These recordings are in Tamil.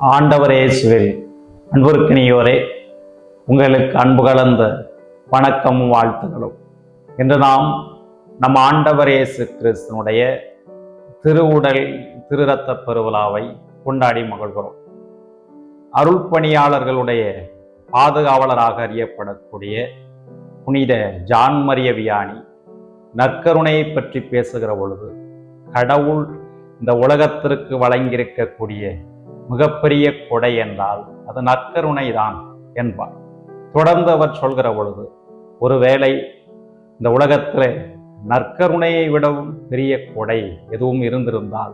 ஆண்டவர் இயேசுவில் அன்பிற்கினியோரே, உங்களுக்கு அன்பு கலந்த வணக்கமும் வாழ்த்துகளும். இன்று நாம் நம் ஆண்டவர் இயேசு கிறிஸ்துனுடைய திருவுடல் திருரத்த பெருவிழாவை கொண்டாடி மகிழ்கிறோம். அருள் பணியாளர்களுடைய பாதுகாவலராக அறியப்படக்கூடிய புனித ஜான் மரிய வியானி நற்கருணையை பற்றி பேசுகிற பொழுது, கடவுள் இந்த உலகத்திற்கு வழங்கியிருக்கக்கூடிய மிகப்பெரிய கொடை என்றால் அது நற்கருணை தான் என்பார். தொடர்ந்து அவர் சொல்கிற பொழுது, ஒருவேளை இந்த உலகத்தில் நற்கருணையை விடவும் பெரிய கொடை எதுவும் இருந்திருந்தால்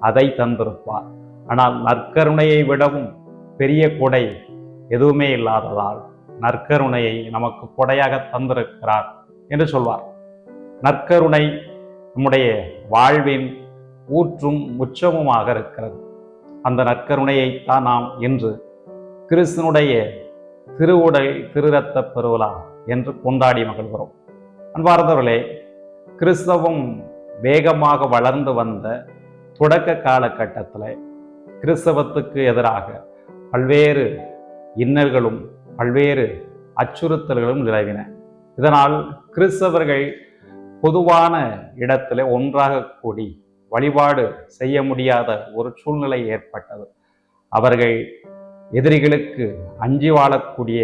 அதை தந்திருப்பார். ஆனால் நற்கருணையை விடவும் பெரிய கொடை எதுவுமே இல்லாததால் நற்கருணையை நமக்கு கொடையாக தந்திருக்கிறார் என்று சொல்வார். நற்கருணை நம்முடைய வாழ்வின் ஊற்றும் உச்சமுமாக இருக்கிறது. அந்த நற்கருணையைத்தான் நாம் இன்று கிறிஸ்துனுடைய திருவுடல் திருரத்த பெருவிழா என்று கொண்டாடி மகிழ்கிறோம். அன்பார்ந்தவர்களே, கிறிஸ்தவம் வேகமாக வளர்ந்து வந்த தொடக்க காலகட்டத்தில் கிறிஸ்தவத்துக்கு எதிராக பல்வேறு இன்னல்களும் பல்வேறு அச்சுறுத்தல்களும் நிலவின. இதனால் கிறிஸ்தவர்கள் பொதுவான இடத்துல ஒன்றாக கூடி வழிபாடு செய்ய முடியாத ஒரு சூழ்நிலை ஏற்பட்டது. அவர்கள் எதிரிகளுக்கு அஞ்சி வாழக்கூடிய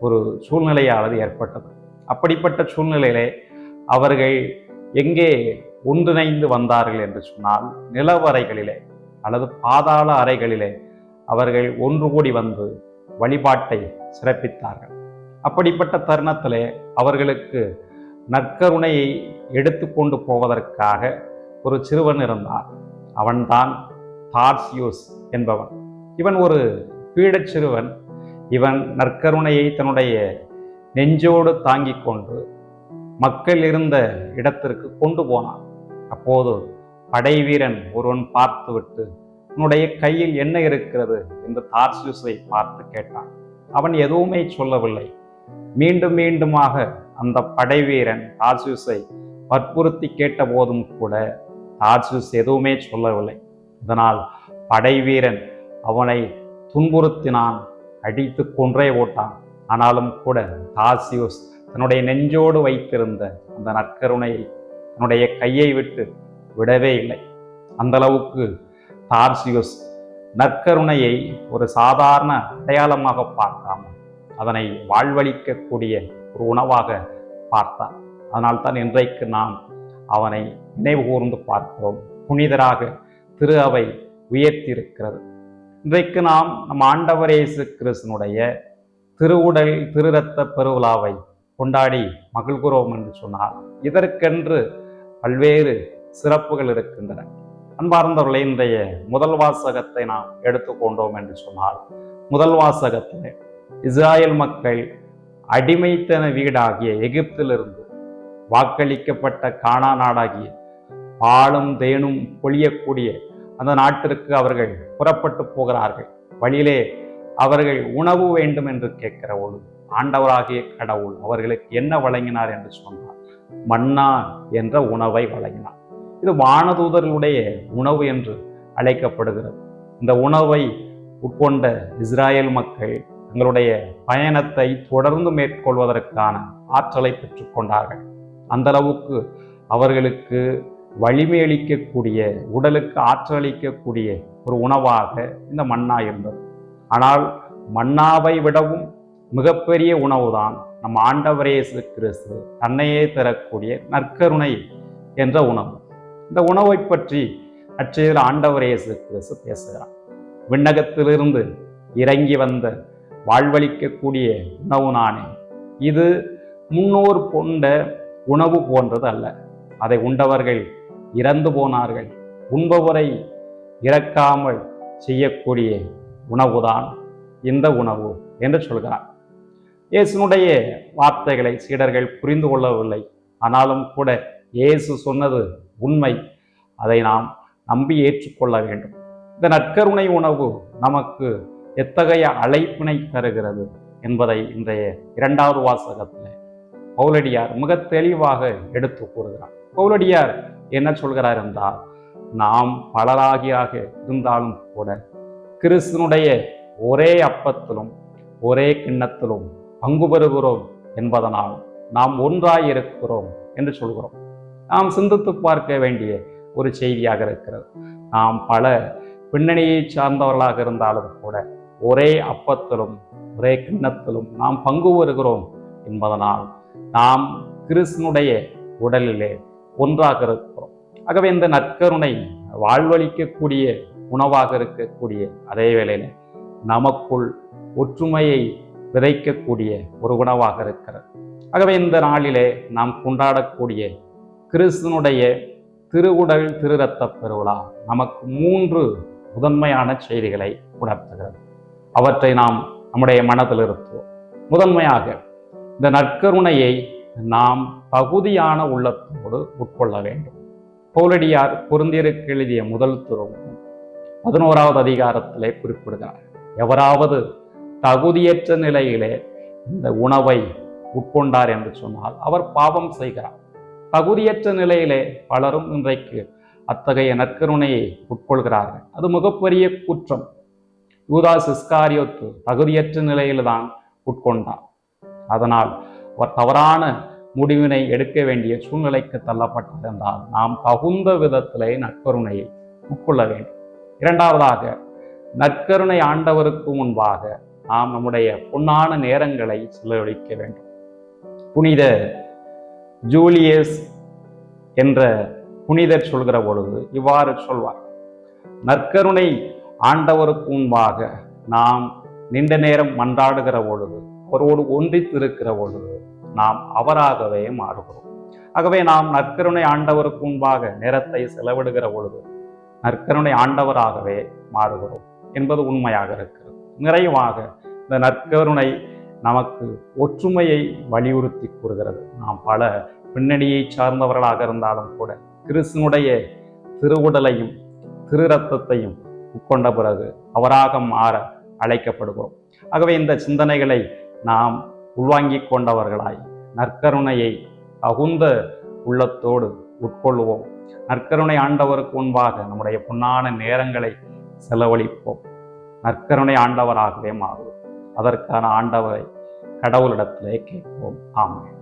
ஒரு சூழ்நிலையானது ஏற்பட்டது. அப்படிப்பட்ட சூழ்நிலையிலே அவர்கள் எங்கே ஒன்றிணைந்து வந்தார்கள் என்று சொன்னால், நிலவறைகளிலே அல்லது பாதாள அறைகளிலே அவர்கள் ஒன்று கூடி வந்து வழிபாட்டை சிறப்பித்தார்கள். அப்படிப்பட்ட தருணத்திலே அவர்களுக்கு நற்கருணையை எடுத்துக்கொண்டு போவதற்காக ஒரு சிறுவன் இருந்தான். அவன்தான் தார்சியூஸ் என்பவன். இவன் ஒரு பீடச் சிறுவன். இவன் நற்கருணையை தன்னுடைய நெஞ்சோடு தாங்கிக் கொண்டு மக்கள் இருந்த இடத்திற்கு கொண்டு போனான். அப்போது படை வீரன் ஒருவன் பார்த்துவிட்டு, உன்னுடைய கையில் என்ன இருக்கிறது என்று தார்சியூஸை பார்த்து கேட்டான். அவன் எதுவுமே சொல்லவில்லை. மீண்டும் மீண்டுமாக அந்த படை வீரன் தார்சியூஸை வற்புறுத்தி கேட்ட போதும் கூட தார்சியூஸ் எதுவுமே சொல்லவில்லை. இதனால் படை வீரன் அவனை துன்புறுத்தினான், அடித்து கொன்றே ஓட்டான். ஆனாலும் கூட தார்சியூஸ் தன்னுடைய நெஞ்சோடு வைத்திருந்த அந்த நற்கருணையை தன்னுடைய கையை விட்டு விடவே இல்லை. அந்த அளவுக்கு தார்சியூஸ் நற்கருணையை ஒரு சாதாரண அடையாளமாக பார்க்காமல் அதனை வாழ்வளிக்கக்கூடிய ஒரு உணவாக பார்த்தார். அதனால்தான் இன்றைக்கு நாம் அவனை நினைவு கூர்ந்து பார்க்கிறோம். புனிதராக திரு அவை உயர்த்தியிருக்கிறது. இன்றைக்கு நாம் நம் ஆண்டவர் இயேசு கிறிஸ்துனுடைய திருவுடல் திருரத்த பெருவிழாவை கொண்டாடி மகிழ்கிறோம் என்று சொன்னால், இதற்கென்று பல்வேறு சிறப்புகள் இருக்கின்றன. அன்பார்ந்தவர்களே, இன்றைய முதல் வாசகத்தை நாம் எடுத்துக்கொண்டோம் என்று சொன்னால், முதல் வாசகத்தில் இஸ்ராயல் மக்கள் அடிமைத்தன வீடாகிய எகிப்திலிருந்து வாக்களிக்கப்பட்ட கானா நாடாகிய பாலும் தேனும் பொழியக்கூடிய அந்த நாட்டிற்கு அவர்கள் புறப்பட்டு போகிறார்கள். வழியிலே அவர்கள் உணவு வேண்டும் என்று கேட்கிற பொழுது ஆண்டவராகிய கடவுள் அவர்களுக்கு என்ன வழங்கினார் என்று சொன்னார்? மன்னா என்ற உணவை வழங்கினார். இது வானதூதர்களுடைய உணவு என்று அழைக்கப்படுகிறது. இந்த உணவை உட்கொண்ட இஸ்ராயல் மக்கள் தங்களுடைய பயணத்தை தொடர்ந்து மேற்கொள்வதற்கான ஆற்றலை பெற்றுக்கொண்டார்கள். அந்த அளவுக்கு அவர்களுக்கு வலிமை அளிக்கக்கூடிய, உடலுக்கு ஆற்றல் அளிக்கக்கூடிய ஒரு உணவாக இந்த மன்னா இருந்தது. ஆனால் மன்னாவை விடவும் மிகப்பெரிய உணவுதான் நம் ஆண்டவர் இயேசு கிறிஸ்து தன்னையே தரக்கூடிய நற்கருணை என்ற உணவு. இந்த உணவை பற்றி அச்செய்தியில் ஆண்டவர் இயேசு கிறிஸ்து பேசுகிறார். விண்ணகத்திலிருந்து இறங்கி வந்த வாழ்வளிக்கக்கூடிய உணவு நானே. இது முன்னோர் கொண்ட உணவு போன்றது அல்ல. அதை உண்டவர்கள் இறந்து போனார்கள். உண்பவரை இறக்காமல் செய்யக்கூடிய உணவுதான் இந்த உணவு என்று சொல்கிறார். இயேசுனுடைய வார்த்தைகளை சீடர்கள் புரிந்து கொள்ளவில்லை. ஆனாலும் கூட இயேசு சொன்னது உண்மை. அதை நாம் நம்பி ஏற்றுக்கொள்ள வேண்டும். இந்த நற்கருணை உணவு நமக்கு எத்தகைய அழைப்பினை தருகிறது என்பதை இன்றைய இரண்டாவது வாசகத்தில் பவுலடியார் மிக தெளிவாக எடுத்து கூறுகிறார். பவுலடியார் என்ன சொல்கிறார் என்றால், நாம் பலராகியாக இருந்தாலும் கூட கிறிஸ்துனுடைய ஒரே அப்பத்திலும் ஒரே கிண்ணத்திலும் பங்கு பெறுகிறோம் என்பதனால் நாம் ஒன்றாயிருக்கிறோம் என்று சொல்கிறோம். நாம் சிந்தித்து பார்க்க வேண்டிய ஒரு செய்தியாக இருக்கிறது. நாம் பல பின்னணியை சார்ந்தவர்களாக இருந்தாலும் கூட ஒரே அப்பத்திலும் ஒரே கிண்ணத்திலும் நாம் பங்கு வருகிறோம் என்பதனால் நாம் கிறிஸ்துனுடைய உடலிலே ஒன்றாக இருக்கிறோம். ஆகவே இந்த நற்கருணை வாழ்வளிக்கக்கூடிய உணவாக இருக்கக்கூடிய அதே வேளையில நமக்குள் ஒற்றுமையை விதைக்கக்கூடிய ஒரு உணவாக இருக்கிறது. ஆகவே இந்த நாளிலே நாம் கொண்டாடக்கூடிய கிறிஸ்துனுடைய திருவுடல் திருரத்த பெருவிழா நமக்கு 3 முதன்மையான செய்திகளை உணர்த்துகிறது. அவற்றை நாம் நம்முடைய மனதில் இருத்துவோம். முதன்மையாக இந்த நற்கருணையை நாம் தகுதியான உள்ளத்தோடு உட்கொள்ள வேண்டும். பவுலடியார் கொரிந்தியருக்கு எழுதிய முதல் திருமுகம் 11வது அதிகாரத்திலே குறிப்பிடுகிறார், எவராவது தகுதியற்ற நிலையிலே இந்த உணவை உட்கொண்டார் என்று சொன்னால் அவர் பாவம் செய்கிறார். தகுதியற்ற நிலையிலே பலரும் இன்றைக்கு அத்தகைய நற்கருணையை உட்கொள்கிறார்கள். அது மிகப்பெரிய குற்றம். யூதாஸ் இஸ்காரியோத்து தகுதியற்ற நிலையில்தான் உட்கொண்டார். அதனால் அவர் தவறான முடிவினை எடுக்க வேண்டிய சூழ்நிலைக்கு தள்ளப்பட்டார் என்றால் நாம் தகுந்த விதத்திலே நற்கருணையை உட்கொள்ள வேண்டும். இரண்டாவதாக, நற்கருணை ஆண்டவருக்கு முன்பாக நாம் நம்முடைய பொன்னான நேரங்களை செலவழிக்க வேண்டும். புனித ஜூலியஸ் என்ற புனிதர் சொல்கிற பொழுது இவ்வாறு சொல்வார், நற்கருணை ஆண்டவருக்கு முன்பாக நாம் நீண்ட நேரம் மன்றாடுகிற பொழுது, அவரோடு ஒன்றித்திருக்கிற பொழுது நாம் அவராகவே மாறுகிறோம். ஆகவே நாம் நற்கருணை ஆண்டவருக்கு முன்பாக நேரத்தை செலவிடுகிற பொழுது நற்கருணை ஆண்டவராகவே மாறுகிறோம் என்பது உண்மையாக இருக்கிறது. நிறைவாக இந்த நற்கருணை நமக்கு ஒற்றுமையை வலியுறுத்தி கூறுகிறது. நாம் பல பின்னணியை சார்ந்தவர்களாக இருந்தாலும் கூட கிறிஸ்துனுடைய திருவுடலையும் திரு ரத்தத்தையும் உட்கொண்ட பிறகு அவராக மாற அழைக்கப்படுகிறோம். ஆகவே இந்த சிந்தனைகளை நாம் உள்வாங்கிக் கொண்டவர்களாய் நற்கருணையை தகுந்த உள்ளத்தோடு உட்கொள்வோம். நற்கருணை ஆண்டவருக்கு முன்பாக நம்முடைய பொன்னான நேரங்களை செலவழிப்போம். நற்கருணை ஆண்டவராகவே மாறுவோம். அதற்கான ஆண்டவரை கடவுளிடத்திலே கேட்போம். ஆமென்.